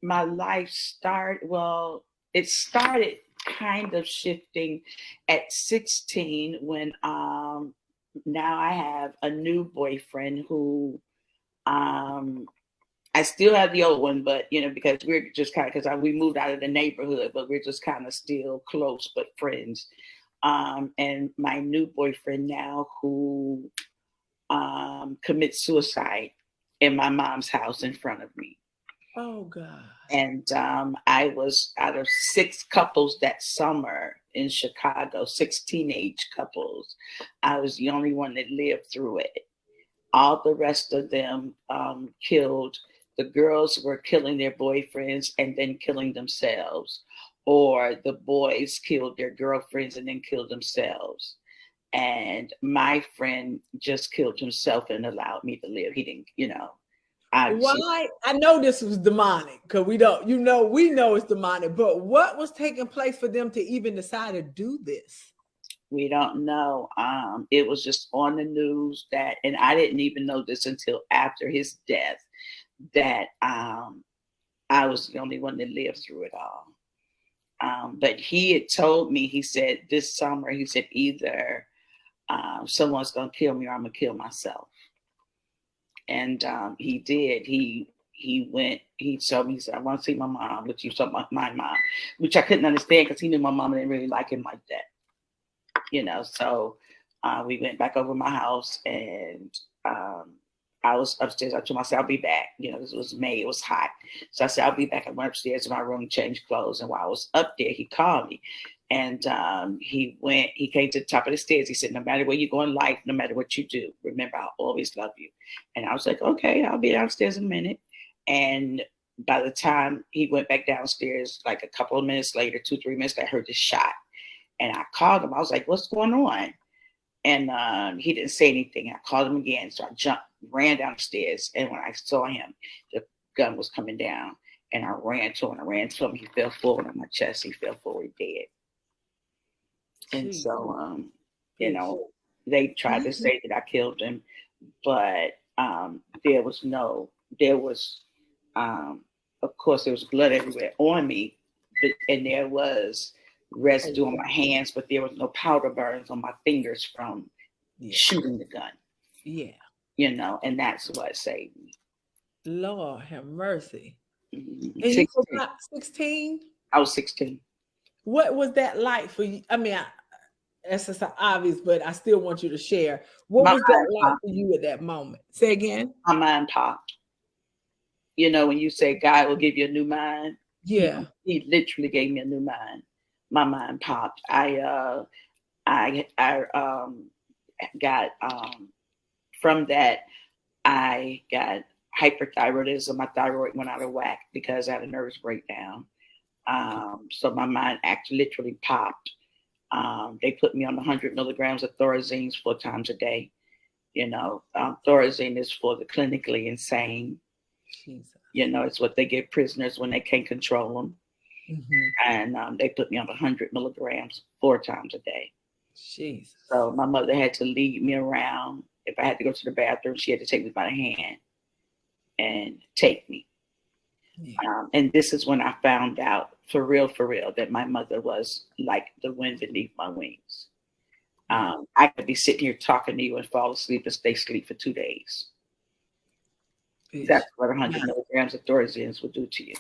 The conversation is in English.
my life started, well, it started kind of shifting at 16 when now I have a new boyfriend who I still have the old one, but because we're just kind of because we moved out of the neighborhood, but we're just kind of still close but friends. And my new boyfriend now who commits suicide in my mom's house in front of me. Oh God. And I was out of 6 couples that summer in Chicago, 6 teenage couples. I was the only one that lived through it. All the rest of them killed. The girls were killing their boyfriends and then killing themselves, or the boys killed their girlfriends and then killed themselves. And my friend just killed himself and allowed me to live. He didn't, Why? I know this was demonic because we know it's demonic, but what was taking place for them to even decide to do this? We don't know. It was just on the news and I didn't even know this until after his death, that I was the only one that lived through it all. But he had told me, he said this summer, he said either someone's going to kill me or I'm going to kill myself. And he did. He went, he told me, he said, I want to see my mom, which he saw my mom, which I couldn't understand because he knew my mom didn't really like him like that. So we went back over my house and I was upstairs. I told myself I'll be back. This was May, it was hot. So I said, I'll be back. I went upstairs to my room, changed clothes. And while I was up there, he called me. And he came to the top of the stairs. He said, no matter where you go in life, no matter what you do, remember, I'll always love you. And I was like, okay, I'll be downstairs in a minute. And by the time he went back downstairs, like a couple of minutes later, 2-3 minutes, I heard the shot. And I called him. I was like, what's going on? And he didn't say anything. I called him again. So I ran downstairs. And when I saw him, the gun was coming down. And I ran to him. He fell forward on my chest. He fell forward dead. And so, they tried to say that I killed him. But there was, of course, there was blood everywhere on me. And there was residue on my hands, but there was no powder burns on my fingers from shooting the gun. Yeah. And that's what saved me. Lord have mercy. Mm-hmm. And you were about 16? I was 16. What was that like for you? I mean, it's just obvious, but I still want you to share. What was that like for you at that moment? Say again. My mind popped. When you say God will give you a new mind. Yeah. He literally gave me a new mind. My mind popped. I got from that. I got hyperthyroidism. My thyroid went out of whack because I had a nervous breakdown. So my mind literally popped. They put me on 100 milligrams of Thorazine 4 times a day. Thorazine is for the clinically insane. Jesus. It's what they give prisoners when they can't control them. Mm-hmm. And they put me on 100 milligrams 4 times a day. Jesus. So my mother had to lead me around. If I had to go to the bathroom, she had to take me by the hand and take me. Yeah. And this is when I found out for real, that my mother was like the wind beneath my wings. I could be sitting here talking to you and fall asleep and stay asleep for 2 days. That's what 100 milligrams of Thorazine would do to you.